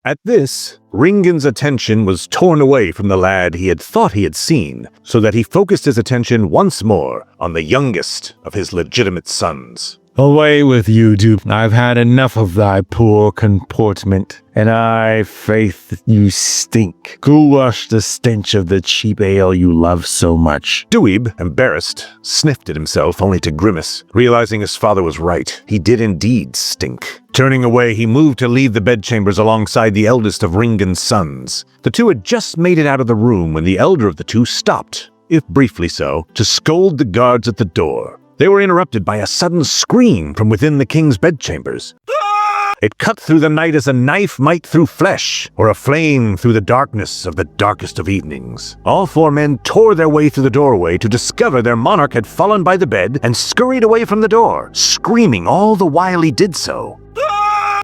At this, Ringen's attention was torn away from the lad he had thought he had seen, so that he focused his attention once more on the youngest of his legitimate sons. Away with you, Dupe. I've had enough of thy poor comportment, and I faith you stink. Go wash the stench of the cheap ale you love so much. Dweeb, embarrassed, sniffed at himself only to grimace, realizing his father was right. He did indeed stink. Turning away, he moved to leave the bedchambers alongside the eldest of Ringen's sons. The two had just made it out of the room when the elder of the two stopped, if briefly so, to scold the guards at the door. They were interrupted by a sudden scream from within the king's bedchambers. It cut through the night as a knife might through flesh, or a flame through the darkness of the darkest of evenings. All four men tore their way through the doorway to discover their monarch had fallen by the bed and scurried away from the door, screaming all the while he did so.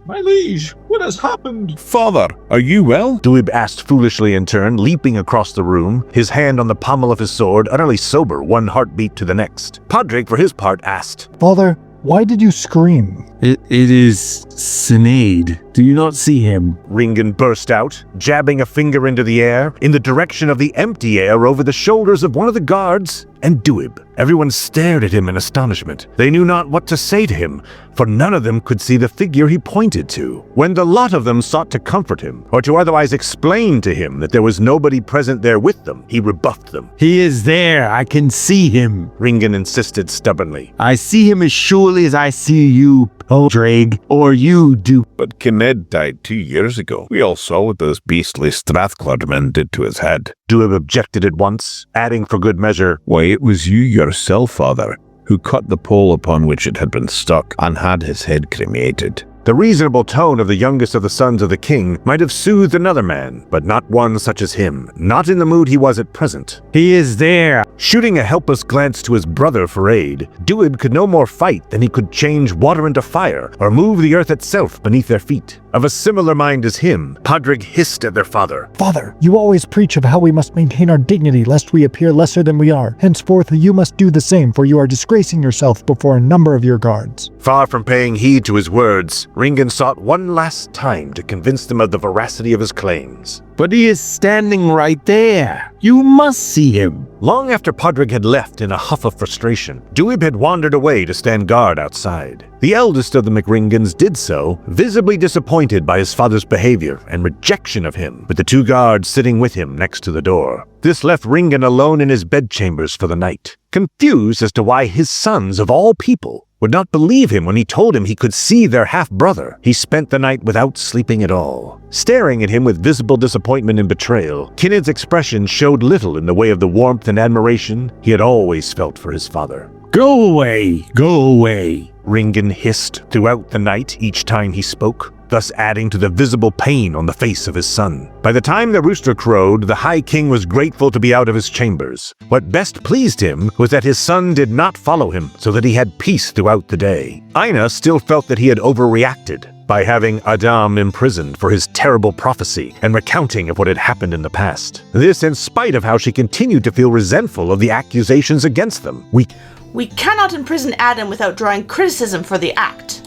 My liege, what has happened? Father, are you well? Dweeb asked foolishly in turn, leaping across the room, his hand on the pommel of his sword, utterly sober, one heartbeat to the next. Padraig, for his part, asked, Father, why did you scream? It is Sinead. Do you not see him? Ringen burst out, jabbing a finger into the air, in the direction of the empty air over the shoulders of one of the guards and Dweeb. Everyone stared at him in astonishment. They knew not what to say to him, for none of them could see the figure he pointed to. When the lot of them sought to comfort him, or to otherwise explain to him that there was nobody present there with them, he rebuffed them. He is there. I can see him. Ringen insisted stubbornly. I see him as surely as I see you, Padraig, or you, Dupe. But Kined died 2 years ago. We all saw what those beastly Strathclydemen did to his head. Dweeb objected at once, adding for good measure, Why, it was you yourself, father, who cut the pole upon which it had been stuck and had his head cremated. The reasonable tone of the youngest of the sons of the king might have soothed another man, but not one such as him, not in the mood he was at present. He is there. Shooting a helpless glance to his brother for aid, Dweeb could no more fight than he could change water into fire or move the earth itself beneath their feet. Of a similar mind as him, Padraig hissed at their father. Father, you always preach of how we must maintain our dignity lest we appear lesser than we are. Henceforth, you must do the same, for you are disgracing yourself before a number of your guards. Far from paying heed to his words, Ringen sought one last time to convince them of the veracity of his claims. But he is standing right there. You must see him. Long after Padraig had left in a huff of frustration, Dweeb had wandered away to stand guard outside. The eldest of the McRingans did so, visibly disappointed by his father's behavior and rejection of him, with the two guards sitting with him next to the door. This left Ringen alone in his bedchambers for the night, confused as to why his sons, of all people, would not believe him when he told him he could see their half-brother. He spent the night without sleeping at all. Staring at him with visible disappointment and betrayal, Kined's expression showed little in the way of the warmth and admiration he had always felt for his father. Go away. Go away. Ringen hissed throughout the night each time he spoke, thus adding to the visible pain on the face of his son. By the time the rooster crowed, the High King was grateful to be out of his chambers. What best pleased him was that his son did not follow him, so that he had peace throughout the day. Aina still felt that he had overreacted by having Adam imprisoned for his terrible prophecy and recounting of what had happened in the past. This in spite of how she continued to feel resentful of the accusations against them. We cannot imprison Adam without drawing criticism for the act,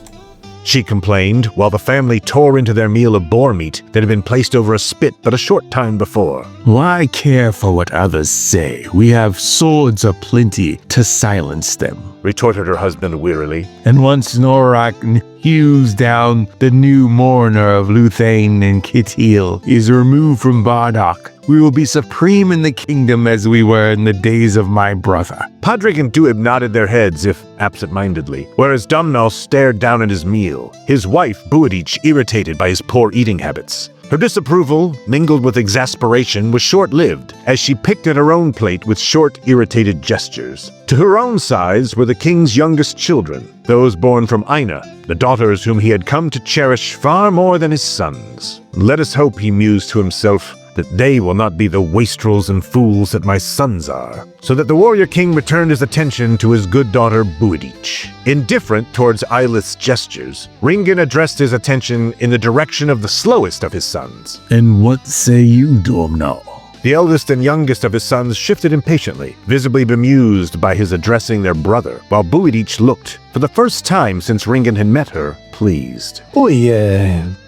she complained, while the family tore into their meal of boar meat that had been placed over a spit but a short time before. Why care for what others say? We have swords aplenty to silence them, retorted her husband wearily. And once Norak hews down the new mourner of Luthane and Kittil is removed from Bardock, we will be supreme in the kingdom as we were in the days of my brother. Padraig and Dweeb nodded their heads, if absent-mindedly, whereas Domhnall stared down at his meal, his wife Buadich irritated by his poor eating habits. Her disapproval, mingled with exasperation, was short-lived, as she picked at her own plate with short, irritated gestures. To her own size were the king's youngest children, those born from Aina, the daughters whom he had come to cherish far more than his sons. Let us hope, he mused to himself, that they will not be the wastrels and fools that my sons are. So that the warrior king returned his attention to his good daughter Buadich. Indifferent towards Eilith's gestures, Ringen addressed his attention in the direction of the slowest of his sons. And what say you, Domhnall? The eldest and youngest of his sons shifted impatiently, visibly bemused by his addressing their brother, while Buadich looked, for the first time since Ringen had met her, pleased.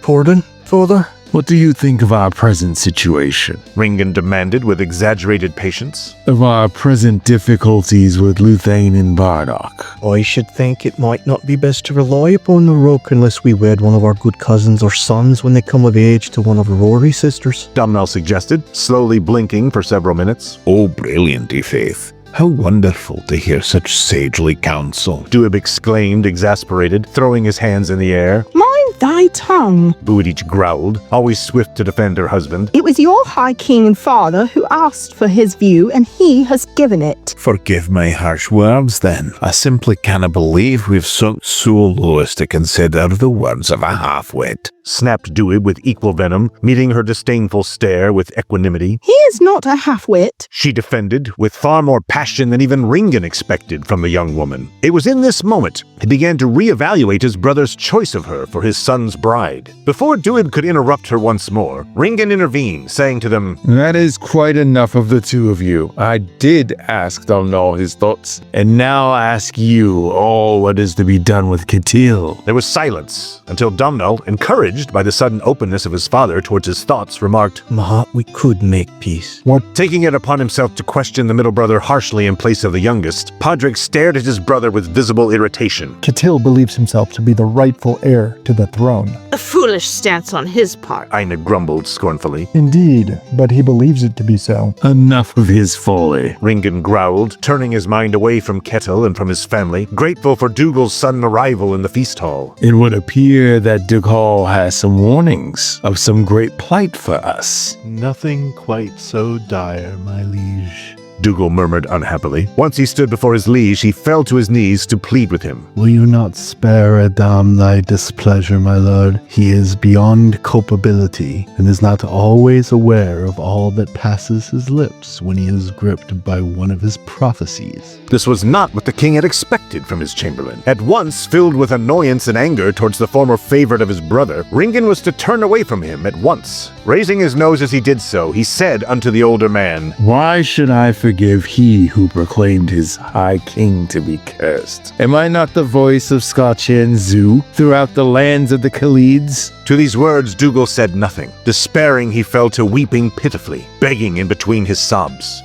Pardon, father? What do you think of our present situation? Ringan demanded with exaggerated patience. Of our present difficulties with Luthane and Bardock? I should think it might not be best to rely upon the rook unless we wed one of our good cousins or sons when they come of age to one of Rory's sisters. Domhnall suggested, slowly blinking for several minutes. Oh, brilliant, Faith. How wonderful to hear such sagely counsel. Duib exclaimed, exasperated, throwing his hands in the air. Mind thy tongue. Buadich growled, always swift to defend her husband. It was your high king and father who asked for his view, and he has given it. Forgive my harsh words, then. I simply cannot believe we've sunk so low as to consider the words of a half-wit. Snapped Duib with equal venom, meeting her disdainful stare with equanimity. He is not a half-wit. She defended, with far more passion than even Ringan expected from the young woman. It was in this moment he began to reevaluate his brother's choice of her for his son's bride. Before Duib could interrupt her once more, Ringan intervened, saying to them, That is quite enough of the two of you. I did ask Domhnall his thoughts, and now ask you all what is to be done with Ketil. There was silence, until Domhnall, encouraged by the sudden openness of his father towards his thoughts, remarked, Mahat, we could make peace. Taking it upon himself to question the middle brother harshly in place of the youngest, Podrick stared at his brother with visible irritation. Ketil believes himself to be the rightful heir to the throne. A foolish stance on his part. Aina grumbled scornfully. Indeed, but he believes it to be so. Enough of his folly. Ringan growled, turning his mind away from Ketil and from his family, grateful for Dougal's sudden arrival in the feast hall. It would appear that Dougal has some warnings of some great plight for us. Nothing quite so dire, my liege. Dougal murmured unhappily. Once he stood before his liege, he fell to his knees to plead with him. Will you not spare Adam thy displeasure, my lord? He is beyond culpability, and is not always aware of all that passes his lips when he is gripped by one of his prophecies. This was not what the king had expected from his chamberlain. At once, filled with annoyance and anger towards the former favorite of his brother, Ringan was to turn away from him at once. Raising his nose as he did so, he said unto the older man, Why should I forgive he who proclaimed his high king to be cursed? Am I not the voice of Scotcha and Zoo throughout the lands of the Khalids? To these words Dougal said nothing. Despairing, he fell to weeping pitifully, begging in between his sobs.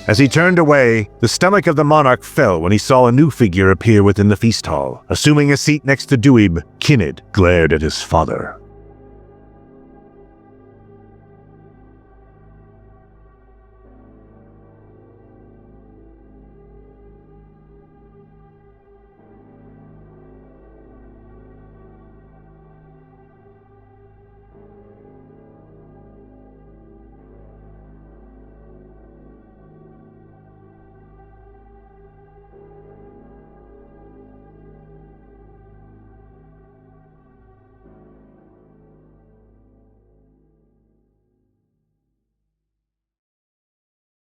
As he turned away, the stomach of the monarch fell when he saw a new figure appear within the feast hall. Assuming a seat next to Duib, Kinned glared at his father.